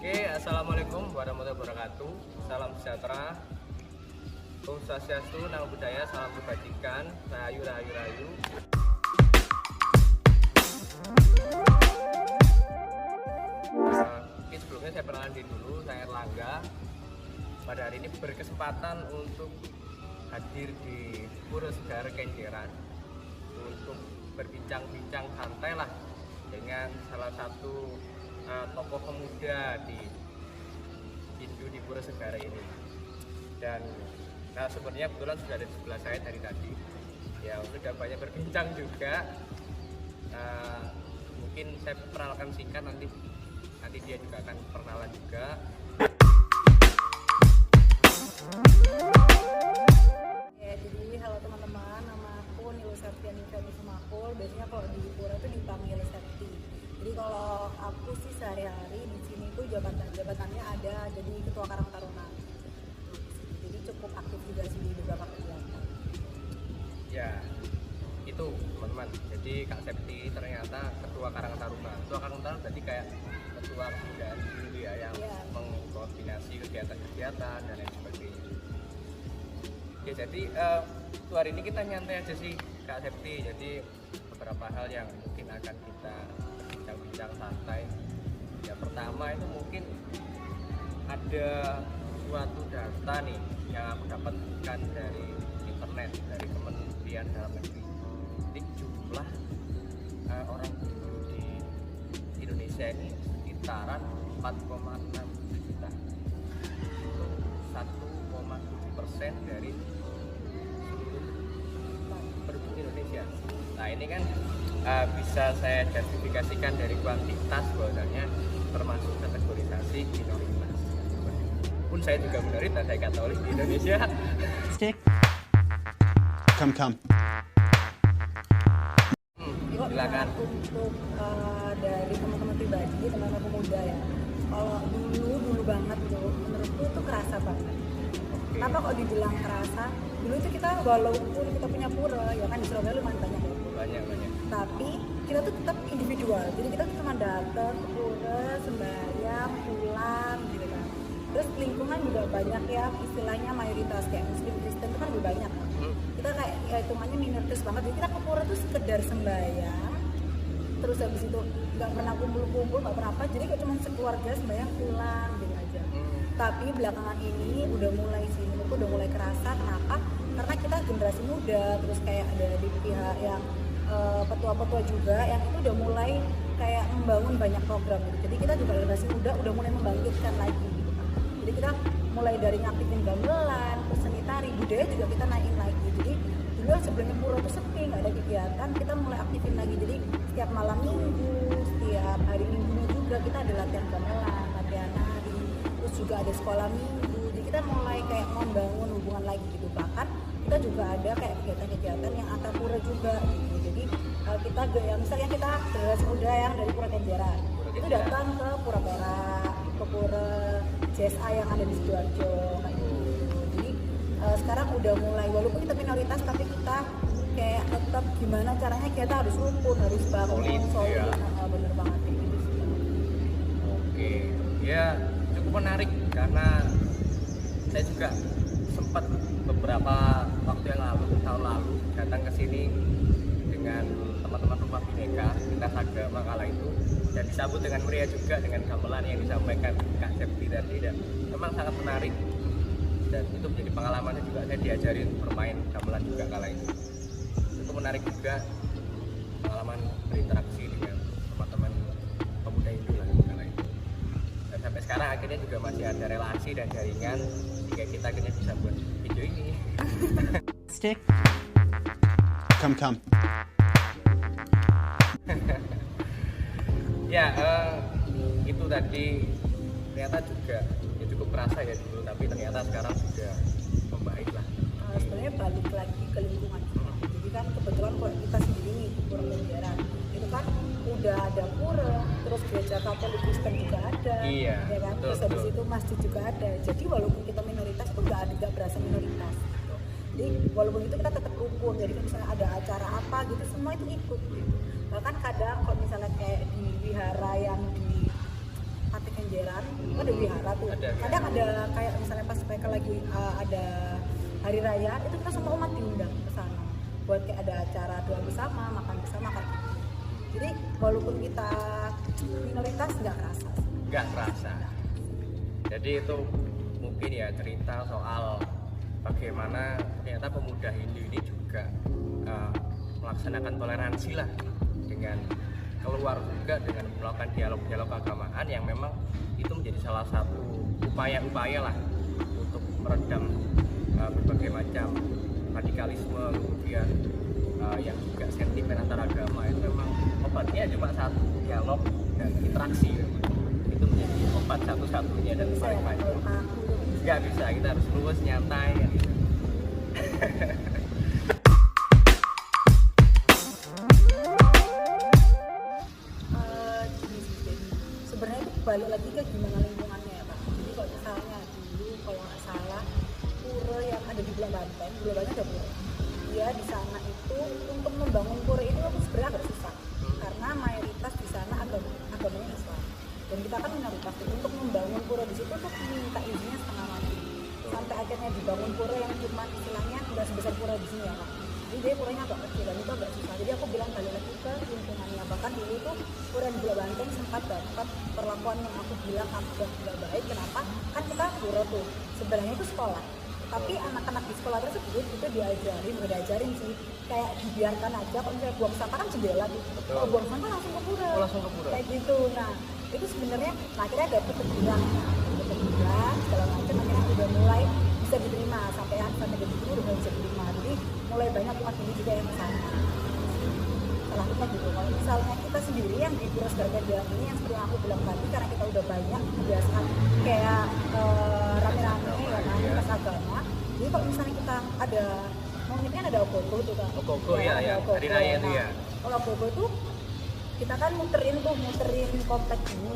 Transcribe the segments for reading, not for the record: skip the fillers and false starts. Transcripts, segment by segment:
Oke, assalamualaikum warahmatullahi wabarakatuh. Salam sejahtera. Om Swastiastu, Namo Buddhaya, salam kebajikan, rahayu rahayu rahayu. Oke, sebelumnya saya perkenalan diri dulu, saya Erlangga. Pada hari ini berkesempatan untuk hadir di Pura Segar Kenjeran untuk berbincang-bincang santai lah dengan salah satu tokoh pemuda di Hindu di Pura Segar ini. Dan sebenarnya kebetulan sudah ada di sebelah saya dari tadi. Ya, sudah banyak berbincang juga. Mungkin saya perkenalkan singkat, nanti dia juga akan perkenalan juga. Jadi halo teman-teman, nama aku Nilu Septiani Sumakul. Biasanya kalau di Pura itu dipanggil Septi. Jadi kalau aku sih sehari-hari di sini tuh jabatannya ada jadi ketua Karang Taruna. Jadi cukup aktif juga sih di beberapa kegiatan. Ya, itu teman-teman. Jadi Kak Septi ternyata ketua Karang Taruna. Ketua Karang Taruna berarti kayak ketua kebudayaan dulu ya, yang mengkoordinasi kegiatan-kegiatan dan lain sebagainya. Oke, jadi hari ini kita nyantai aja sih Kak Septi. Jadi beberapa hal yang mungkin akan kita bincang-bincang santai. Ya, pertama itu mungkin ada suatu data nih yang aku dapatkan dari internet, dari Kementerian Dalam Negeri. Jadi jumlah orang Hindu di Indonesia ini sekitaran 4,6 juta. Itu 1,7% dari seluruh penduduk Indonesia. Nah, ini kan bisa saya justifikasikan dari kuantitas bahwasanya termasuk kategorisasi minoritas. Pun saya juga minoritas, saya Katolik di Indonesia. Stick. Come. Silakan. Untuk dari teman-teman pribadi, teman-teman pemuda ya. Kalau dulu banget tuh, menurutku itu kerasa banget. Kenapa kok dibilang kerasa? Dulu itu kita walaupun kita punya pura, ya kan di Surabaya lumayan banyak ya. Banyak. Tapi kita tuh tetap individual. Jadi kita tuh cuma datang ke pura, sembahyang, pulang gitu kan. Terus lingkungan juga banyak ya, istilahnya mayoritas kayak Muslim Kristen itu kan lebih banyak kan. Kita kayak ya hitungannya minoritas banget. Jadi kita ke pura tuh sekedar sembahyang. Terus habis itu nggak pernah kumpul-kumpul, nggak pernah apa. Jadi kayak cuma sekeluarga sembahyang pulang gitu aja. Tapi belakangan ini udah mulai sih, menurutku udah mulai kerasa. Kenapa? Karena kita generasi muda, terus kayak ada di pihak yang petua-petua juga yang itu udah mulai kayak membangun banyak program gitu. Jadi kita juga generasi muda udah mulai membangkitkan lagi gitu kan. Jadi kita mulai dari ngaktifin gamelan, terus seni tari, budaya juga kita naikin lagi. Jadi dulu sebelumnya pura itu sepi, nggak ada kegiatan, kita mulai aktifin lagi. Jadi setiap malam minggu, setiap hari minggunya juga kita ada latihan gamelan, latihan nari, terus juga ada sekolah minggu. Jadi kita mulai kayak membangun hubungan lagi gitu. Bahkan kita juga ada kayak kegiatan-kegiatan yang antar pura juga gitu. Jadi kita ya misalnya kita generasi muda yang dari Pura Kenjeran itu datang ke Pura Perak, ke Pura CSA yang ada di Sidoarjo kayak gitu. Jadi sekarang udah mulai, walaupun kita minoritas tapi kita kayak tetap gimana caranya kita harus rukun, harus bangun solid. Bener banget gitu sih. Oke, ya cukup menarik karena saya juga sempat beberapa waktu yang lalu, tahun lalu datang ke sini dengan teman-teman Rumah Bhinneka lintas agama kala itu, dan disambut dengan meriah juga dengan gamelan yang disampaikan Kak Septi tadi, dan memang sangat menarik. Dan itu menjadi pengalamannya juga, saya diajarin bermain gamelan juga kala itu. Itu menarik juga, pengalaman berinteraksi dengan teman-teman pemuda Hindu lah kala itu. Dan sampai sekarang akhirnya juga masih ada relasi dan jaringan sehingga kita akhirnya bisa buat video ini. Stick. Come. Ya, itu tadi ternyata juga ya cukup kerasa ya dulu, tapi ternyata sekarang sudah membaik lah. Sebenarnya balik lagi ke lingkungan. Jadi kan kebetulan kalau kita sendiri nih di Pura Kenjeran itu kan udah ada pura, terus gereja Katolik Kristen juga ada, Iya, ya kan. Terus habis itu masjid juga ada. Jadi walaupun kita minoritas itu nggak berasa minoritas. Gitu. Jadi walaupun itu kita tetap rukun. Jadi misalnya ada acara apa gitu, semua itu ikut. Gitu. Bahkan kadang kalau misalnya kayak di wihara yang di Pati Kenjeran itu ada wihara tuh. Ada. Kadang ada kayak misalnya pas mereka lagi ada hari raya itu kita semua umat diundang ke sana buat kayak ada acara doa bersama, makan bersama kan. Jadi walaupun kita minoritas nggak kerasa. Nggak terasa. Jadi itu mungkin ya cerita soal bagaimana ternyata pemuda Hindu ini juga melaksanakan toleransi lah dengan keluar juga dengan melakukan dialog-dialog keagamaan yang memang itu menjadi salah satu upaya-upaya lah untuk meredam berbagai macam radikalisme, kemudian yang juga sentimen antar agama. Itu memang obatnya cuma satu, dialog dan interaksi. Itu menjadi obat satu-satunya dan paling baik. Nggak bisa, kita harus luwes, nyantai kan gitu. Sebenarnya itu balik lagi ke gimana lingkungannya ya Pak. Jadi kalau misalnya dulu kalau nggak salah pura yang ada di Bulan Banteng ada pura. Dia di sana itu untuk membangun pura itu sebenarnya agak susah karena mayoritas di sana agamanya Islam. Dan kita kan minoritas untuk membangun pura di situ tuh minta izinnya setengah mati. Sampai akhirnya dibangun pura yang cuma istilahnya nggak sebesar pura di sini ya Pak. Jadi dia puranya agak kecil dan itu agak susah. Jadi aku bilang balik lagi ke lingkungannya. Bahkan dulu itu pura di Bulan Banteng sempat dapat perlakuan yang aku bilang agak nggak baik. Kenapa? Kan kita pura tuh sebenarnya itu sekolah. Tapi anak-anak di sekolah tersebut itu diajarin sih kayak dibiarkan aja. Kalau misalnya buang sampah kan jendela tuh. Kalau buang sampah langsung ke pura. Kayak gitu. Nah itu sebenarnya akhirnya ada teguran segala macam akhirnya udah mulai bisa diterima sampai jadi guru udah bisa diterima. Jadi mulai banyak umat Hindu juga yang kesana. Setelah kita gitu, kalau misalnya kita sendiri yang di Pura Segarga ini yang seperti yang aku bilang tadi karena kita udah banyak kebiasaan kayak rame-rame ya kan lintas agama. Jadi kalau misalnya kita ada mungkin ada ogogo tuh kan. Ogogo ya, hari raya itu ya. Kalau ogogo tuh kita kan muterin komplek ini.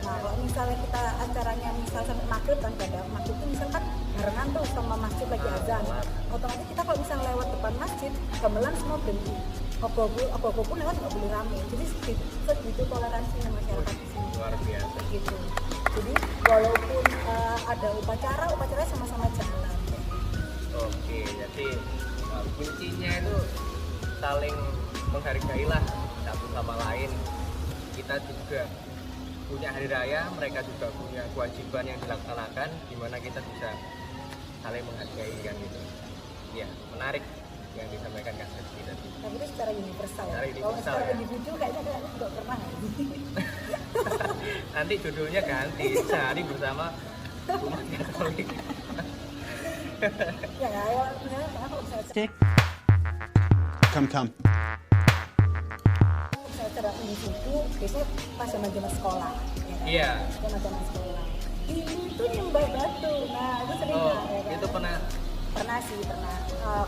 Nah kalau misalnya kita acaranya misal sampai maghrib kan kadang maghrib itu misalkan barengan tuh sama masjid lagi azan, otomatis kita kalau misalnya lewat depan masjid gamelan semua berhenti. Ogogo pun lewat nggak boleh rame. Jadi segitu toleransinya masyarakat di sini. Luar biasa. Gitu. Jadi walaupun ada upacara sama-sama jalan. Oke, jadi kuncinya itu saling menghargai lah satu sama lain. Kita juga punya hari raya, mereka juga punya kewajiban yang dilaksanakan, di mana kita bisa saling menghargai kan gitu. Ya, menarik yang disampaikan Kak Septi tadi. Tapi itu secara universal. Kalau secara ya. individu kayaknya aku nggak pernah. Nanti judulnya ganti, sehari bersama umat Katolik. Ya, kalau misalnya Stick. Come. secara individu biasanya pas zaman sekolah ya kan? Iya. Zaman sekolah ini tuh nyembah batu. Nah itu sering ya kan? Itu pernah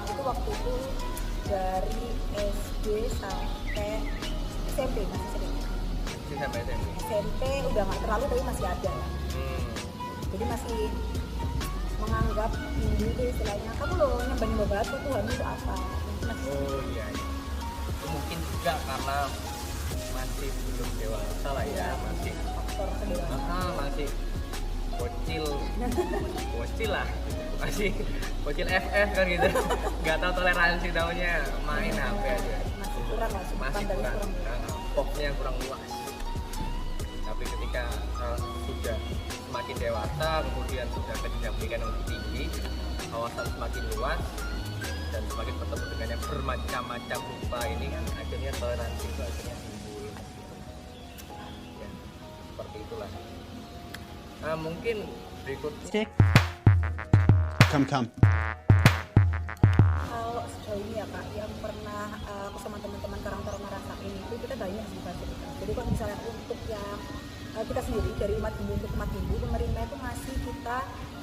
itu waktu itu dari SD sampai SMP masih sering. sampai SMP. SMP udah nggak terlalu tapi masih ada. Jadi masih menganggap Hindu itu istilahnya kamu loh nyembah batu, Tuhan itu apa? Oh iya. Itu mungkin juga karena masih belum dewasa lah ya, masih faktor kedewasaan. masih bocil lah, masih bocil FF kan gitu, nggak tahu toleransi taunya main HP aja. Masih kurang lah, Masih kurang. popnya kurang luas. Tapi ketika sudah semakin dewasa, kemudian sudah pendidikan yang lebih tinggi, kawasan semakin luas dan semakin bertemu dengan yang bermacam-macam rupa ini kan akhirnya toleransi itu akhirnya timbul. Ya, seperti itulah. Mungkin berikutnya Stick. Come. Kalau sejauh ini ya Kak, yang pernah aku sama teman-teman Karang Taruna rasain itu kita banyak sih fasilitas. Jadi kalau misalnya untuk yang kita sendiri dari umat Hindu untuk umat Hindu, pemerintah itu ngasih kita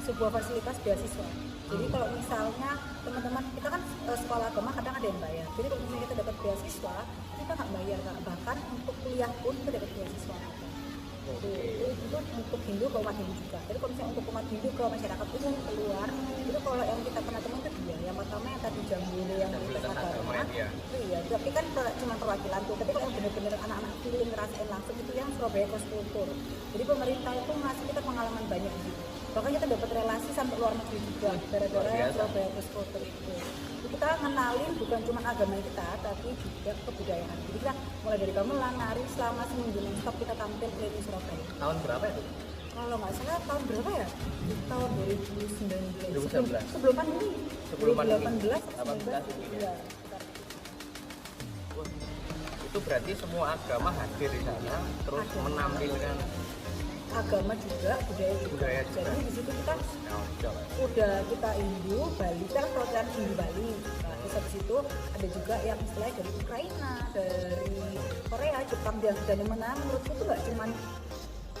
sebuah fasilitas beasiswa. Jadi kalau misalnya teman-teman kita kan sekolah agama kadang ada yang bayar. Jadi kalau misalnya kita dapat beasiswa, kita nggak bayar Kak. Bahkan untuk kuliah pun kita dapat beasiswa. Itu untuk Hindu ke umat Hindu juga. Jadi kalau misalnya untuk umat Hindu ke masyarakat umum keluar, itu kalau yang kita pernah temukan itu biaya Yang pertama yang tadi Jambule yang Jambule lintas lintas agama agama. ya. Iya, tapi kan cuma perwakilan tuh. Tapi kalau yang bener-bener anak-anak feeling ngerasain langsung itu yang Surabaya Cross Culture. Jadi pemerintah itu ngasih kita pengalaman banyak gitu. Bahkan kita dapat relasi sampai luar negeri juga gara-gara yang Surabaya Cross Culture itu. Kita ngenalin bukan cuma agama kita, tapi juga kebudayaan. Jadi kita mulai dari gamelan, nari selama seminggu non-stop kita tampil keliling Surabaya. Tahun berapa itu? Kalau nggak salah tahun berapa ya? Tahun 2019. 2019. Sebelum pandemi. Sebelum pandemi. 2018, 18 ini Iya. Wah, itu berarti semua agama hadir di sana, terus Ada. menampilkan Agama juga, budaya juga. Budaya juga. Jadi di situ kita Jawa. udah kita Hindu, Bali, kita kan perwakilan Hindu Bali. Nah, terus habis itu ada juga yang istilahnya dari Ukraina, dari Korea, Jepang, dan yang mana menurutku itu nggak cuma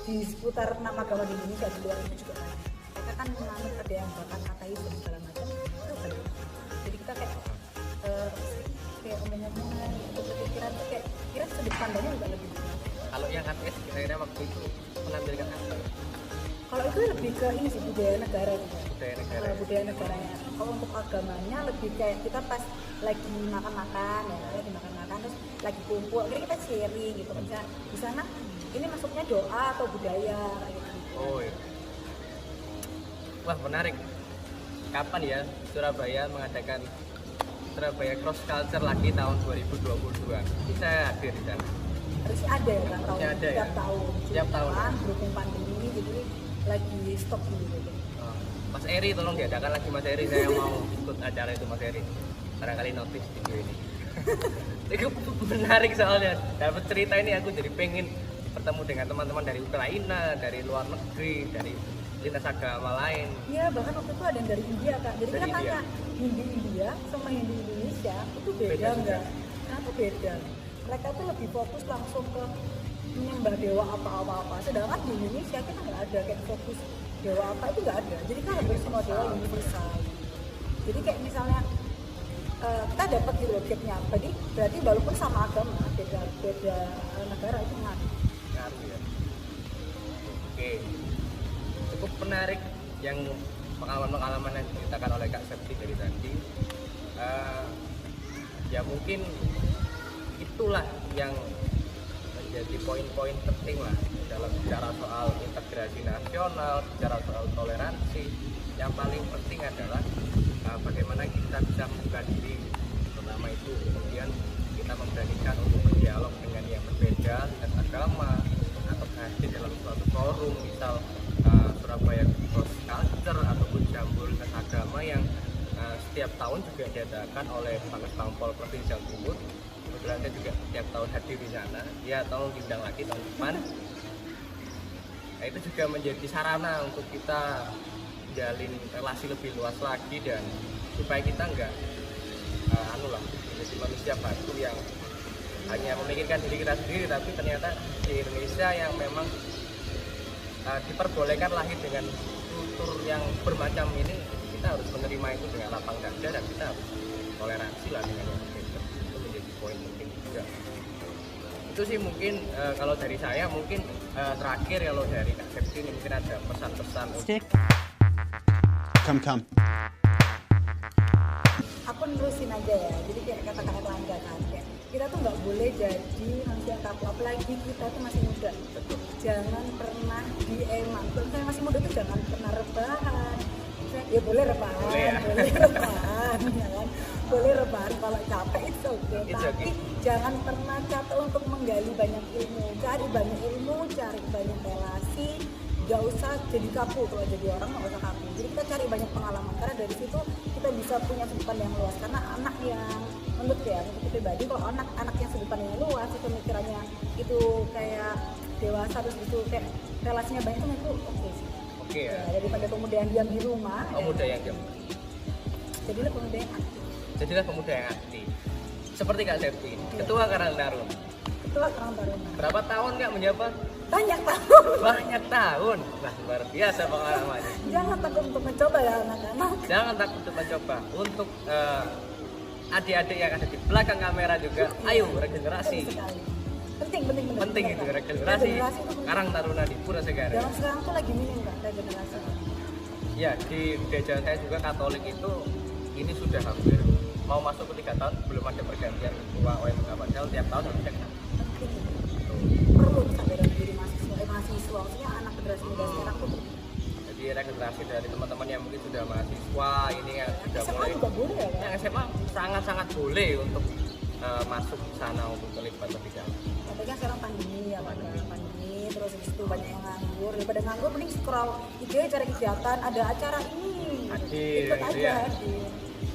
di seputar nama agama di Indonesia, di luar itu juga banyak. Mereka kan menganut ada yang bahkan ateis dan segala macam itu banyak. Jadi kita kayak omongan-omongan atau berpikiran tuh kayak kira sudut pandangnya juga lebih besar. Kalau yang ateis kira-kira waktu itu menampilkan apa? Kalau itu lebih ke ini sih budaya negara gitu. Budaya negara. Budaya negaranya. Kalau untuk agamanya lebih kayak kita pas lagi makan-makan ya, lagi makan-makan terus lagi kumpul, akhirnya kita sharing gitu. Misalnya di sana ini masuknya doa atau budaya gitu. Oh iya. Wah menarik. Kapan ya Surabaya mengadakan Surabaya Cross Culture lagi tahun 2022? Bisa hadir di sana. Harusnya ada ya kan Harusnya ada ya? tiap tahun. Tiap tahun. Kan, berhubung pandemi jadi lagi stop dulu gitu. Oh, Mas Eri tolong diadakan lagi Mas Eri, saya mau ikut acara itu Mas Eri. Barangkali notice video ini. Itu menarik soalnya. Dapat cerita ini aku jadi pengen bertemu dengan teman-teman dari Ukraina, dari luar negeri, dari lintas agama lain. Iya, bahkan waktu itu ada yang dari India Kak. Jadi Dari kita tanya Hindu India sama Hindu Indonesia itu Beda beda juga. enggak? Kenapa beda? Mereka tuh lebih fokus langsung ke menyembah dewa apa-apa. Sedangkan di Indonesia kita nggak ada kayak fokus dewa apa itu nggak ada. Jadi kan hampir semua dewa universal. Jadi kayak misalnya kita dapat gitu loh gap-nya. Berarti walaupun sama agama beda negara itu ngaruh. Ngaruh ya. Oke. Cukup menarik yang pengalaman-pengalaman yang diceritakan oleh Kak Septi dari tadi. Ya mungkin itulah yang menjadi poin-poin penting lah dalam bicara soal integrasi nasional, bicara soal toleransi. Yang paling penting adalah bagaimana kita bisa membuka diri, pertama itu, kemudian kita memberanikan untuk berdialog dengan yang berbeda lintas agama atau hadir dalam suatu forum, misal Surabaya Cross Culture ataupun Jambul lintas agama yang setiap tahun juga diadakan oleh Panas Tampol Provinsi Jawa Timur. Kebetulan saya juga setiap tahun hadir di sana. Ya tolong diundang lagi tahun depan. Nah, itu juga menjadi sarana untuk kita jalin relasi lebih luas lagi dan supaya kita enggak menjadi manusia batu yang hanya memikirkan diri kita sendiri, tapi ternyata di Indonesia yang memang diperbolehkan lahir dengan kultur yang bermacam ini, kita harus menerima itu dengan lapang dada dan kita harus toleransi lah dengan yang berbeda. Itu menjadi poin penting juga. Itu sih mungkin kalau dari saya mungkin terakhir kalau dari Kak Septi ini mungkin ada pesan-pesan Stick. Come. Aku nerusin aja ya, jadi kayak kata Kak Erlangga kan, kayak kita tuh nggak boleh jadi manusia kaku, apalagi kita tuh masih muda. Jangan pernah diemang, kalau misalnya masih muda tuh jangan pernah rebahan. Ya boleh rebahan, Boleh ya? boleh rebahan, ya kan? Boleh rebahan kalau capek itu oke, It's tapi okay. jangan pernah capek untuk menggali banyak ilmu, cari banyak ilmu, cari banyak relasi. Gak usah jadi kaku, kalau jadi orang gak usah kaku. Jadi kita cari banyak pengalaman, karena dari situ kita bisa punya sudut pandang yang luas. Karena anak yang menurut pribadi, kalau anak yang sudut pandang yang luas, itu pemikirannya itu kayak dewasa, terus itu kayak relasinya banyak, itu oke sih. Oke ya. Daripada pemuda yang diam di rumah. Pemuda yang diam. Jadilah pemuda yang aktif. Jadilah pemuda yang aktif. Seperti Kak Septi, Ketua Karang Taruna. Ketua Karang Taruna. Berapa tahun Kak menjabat? Banyak tahun. Banyak tahun. Wah, luar biasa pengalamannya. Jangan takut untuk mencoba ya anak-anak. Jangan takut untuk mencoba. Untuk adik-adik yang ada di belakang kamera juga, ayo regenerasi. Penting Penting itu regenerasi. itu Karang Taruna di Pura Segara. zaman sekarang tuh lagi minim Kak regenerasi. Ya, di gereja saya juga Katolik itu ini sudah hampir mau masuk ke 3 tahun belum ada pergantian ketua OMK, padahal tiap tahun harus ada. penting perlu kesadaran diri mahasiswa maksudnya anak generasi muda sekarang tuh Jadi regenerasi dari teman-teman yang mungkin sudah mahasiswa ini yang sudah SMA mulai juga boleh ya kan? yang SMA sangat-sangat boleh untuk masuk ke sana untuk terlibat lebih dalam. Tapi kan sekarang pandemi ya kan, pandemi terus habis itu banyak yang nganggur, daripada nganggur mending scroll IG cari kegiatan, ada acara ini Hadir, ikut gitu aja ya. hadir.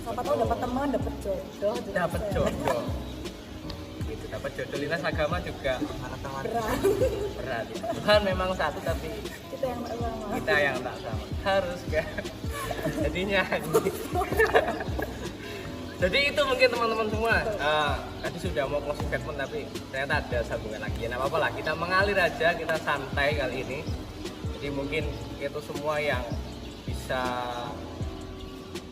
Siapa tahu dapat teman, dapat jodoh juga Dapat bisa ya. jodoh. Gitu, dapat jodoh lintas agama juga sangat-sangat Berat. berat. Ya. Tuhan memang satu tapi Kita yang tak sama. kita yang tak sama. Harus kan? Jadinya jadi itu mungkin teman-teman semua. Tadi sudah mau closing statement tapi ternyata ada sambungan lagi. Ya, apa-apa lah, kita mengalir aja, kita santai kali ini. Jadi mungkin itu semua yang bisa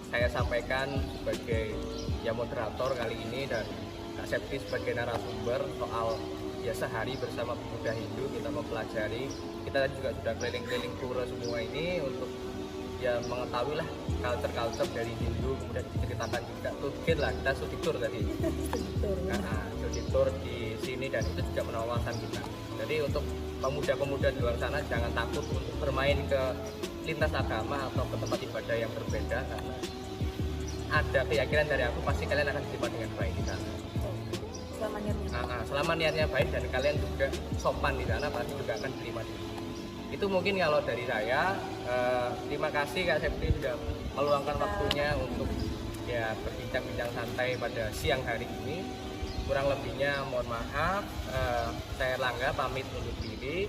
saya sampaikan sebagai ya moderator kali ini dan Kak Septi sebagai narasumber soal ya sehari bersama pemuda Hindu kita mempelajari. Kita juga sudah keliling-keliling pura semua ini untuk ya mengetahui lah culture dari Hindu, kemudian diceritakan juga tour lah, kita studi tour tadi. Betul. Studi tour di sini dan itu juga menambah wawasan kita. Jadi untuk pemuda-pemuda di luar sana jangan takut untuk bermain ke lintas agama atau ke tempat ibadah yang berbeda karena ada keyakinan dari aku pasti kalian akan diterima dengan baik di sana. Selama niatnya. Selama niatnya baik dan kalian juga sopan di sana pasti juga akan diterima di sana. Itu mungkin kalau dari saya. Terima kasih Kak Septi sudah meluangkan waktunya untuk ya berbincang-bincang santai pada siang hari ini. Kurang lebihnya mohon maaf. Saya Erlangga pamit undur diri.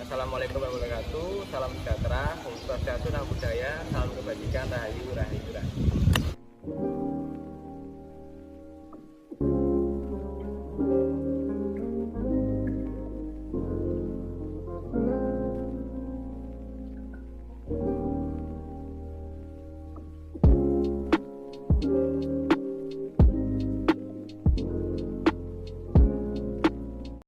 Assalamualaikum warahmatullahi wabarakatuh. Salam sejahtera, Om Swastiastu, Namo Buddhaya, salam kebajikan, rahayu, rahayu, rahayu.